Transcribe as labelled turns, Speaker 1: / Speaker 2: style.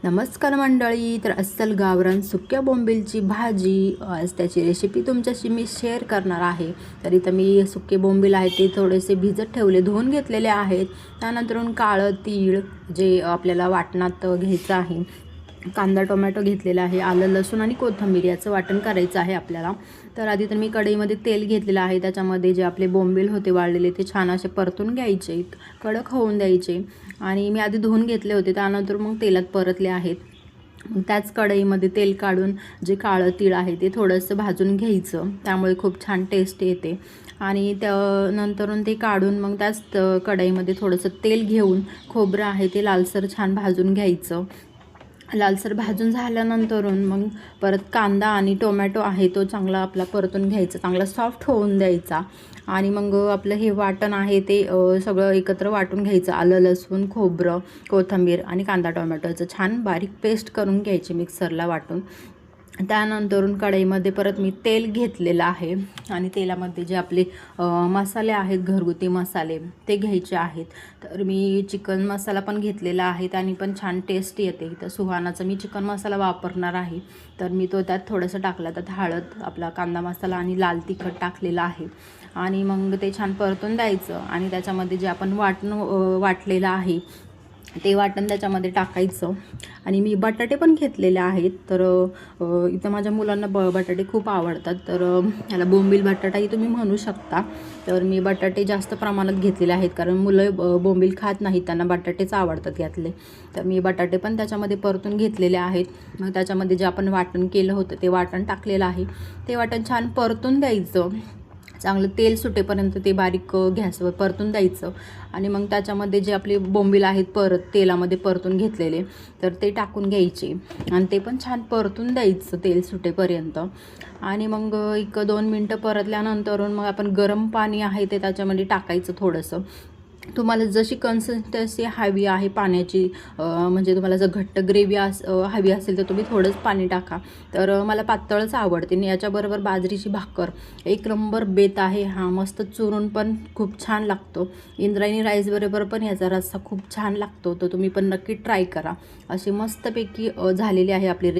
Speaker 1: नमस्कार मंडळी. तर अस्सल गावरान सुक्या बोंबीलची भाजी, आज त्याची रेसिपी तुमच्याशी मी शेअर करणार आहे. तर इथं मी सुके बोंबील आहे ते थोडेसे भिजत ठेवले, धुवून घेतलेले आहेत. त्यानंतरून काळं तीळ जे आपल्याला वाटणात घ्यायचं आहे, कांदा टोमॅटो घेतलेला आहे, आलं लसूण आणि कोथिंबीर याचं वाटण करायचं आहे आपल्याला. तर आधी तर मी कढईमध्ये तेल घेतलेलं आहे, त्याच्यामध्ये जे आपले बोंबील होते वाळलेले ते छान असे परतून घ्यायचे, कडक होऊन द्यायचे. आणि मी आधी धुवून घेतले होते, त्यानंतर मग तेलात परतले आहेत. त्याच कढईमध्ये तेल काढून जे काळं तीळ आहे ते थोडंसं भाजून घ्यायचं, त्यामुळे खूप छान टेस्ट येते. आणि त्यानंतरून ते काढून मग त्याच कढईमध्ये थोडंसं तेल घेऊन खोबरं आहे ते लालसर छान भाजून घ्यायचं. लालसर भाजून झाल्यानंतरून मग परत कांदा आणि टोमॅटो आहे तो चांगला आपला परतून घ्यायचा, चांगला सॉफ्ट होऊन द्यायचा. आणि मग आपलं हे वाटण आहे ते सगळं एकत्र वाटून घ्यायचं. आलं लसूण खोबरं कोथिंबीर आणि कांदा टोमॅटोचं छान बारीक पेस्ट करून घ्यायची मिक्सरला वाटून. त्यानंतरून कढईमध्ये परत मी तेल घेतलेलं आहे आणि तेलामध्ये जे आपले मसाले आहेत, घरगुती मसाले ते घ्यायचे आहेत. तर मी चिकन मसाला पण घेतलेला आहे, त्याने पण छान टेस्ट येते. तर सुहानाचा मी चिकन मसाला वापरणार आहे, तर मी तो त्यात थोडंसं टाकला. त्यात हळद, आपला कांदा मसाला आणि लाल तिखट टाकलेला आहे. आणि मग ते छान परतून द्यायचं. आणि त्याच्यामध्ये जे आपण वाटलेलं आहे ते वाटण त्याच्यामध्ये टाकायचं. आणि मी बटाटे पण घेतलेले आहेत. तर इथं माझ्या मुलांना बटाटे खूप आवडतात, तर याला बोंबील बटाटाही तुम्ही म्हणू शकता. तर मी बटाटे जास्त प्रमाणात घेतलेले आहेत, कारण मुलं बोंबील खात नाहीत, त्यांना बटाटेच आवडतात यातले. तर मी बटाटे पण त्याच्यामध्ये परतून घेतलेले आहेत. मग त्याच्यामध्ये जे आपण वाटण केलं होतं ते वाटण टाकलेलं आहे. ते वाटण छान परतून द्यायचं, चांगलं तेल सुटेपर्यंत ते बारीक गॅसवर परतून द्यायचं. आणि मग त्याच्यामध्ये जे आपले बोंबील आहेत परत तेलामध्ये परतून घेतलेले, तर ते टाकून घ्यायचे आणि ते पण छान परतून द्यायचं तेल सुटेपर्यंत. आणि मग 1-2 मिनटं परतल्यानंतरून मग आपण गरम पाणी आहे ते त्याच्यामध्ये टाकायचं थोडंसं. तुम्हाला जशी कन्सिस्टन्सी हवी आहे पाण्याची, म्हणजे तुम्हाला जर घट्ट ग्रेव्ही हवी असेल तर तुम्ही थोडंच पाणी टाका. तर मला पातळच आवडते. आणि याच्याबरोबर बाजरीची भाकर एक नंबर बेत आहे. हा मस्त चुरून पण खूप छान लागतो. इंद्रायणी राईसबरोबर पण याचा रस्सा खूप छान लागतो. तर तुम्ही पण नक्की ट्राय करा. अशी मस्तपैकी झालेली आहे आपली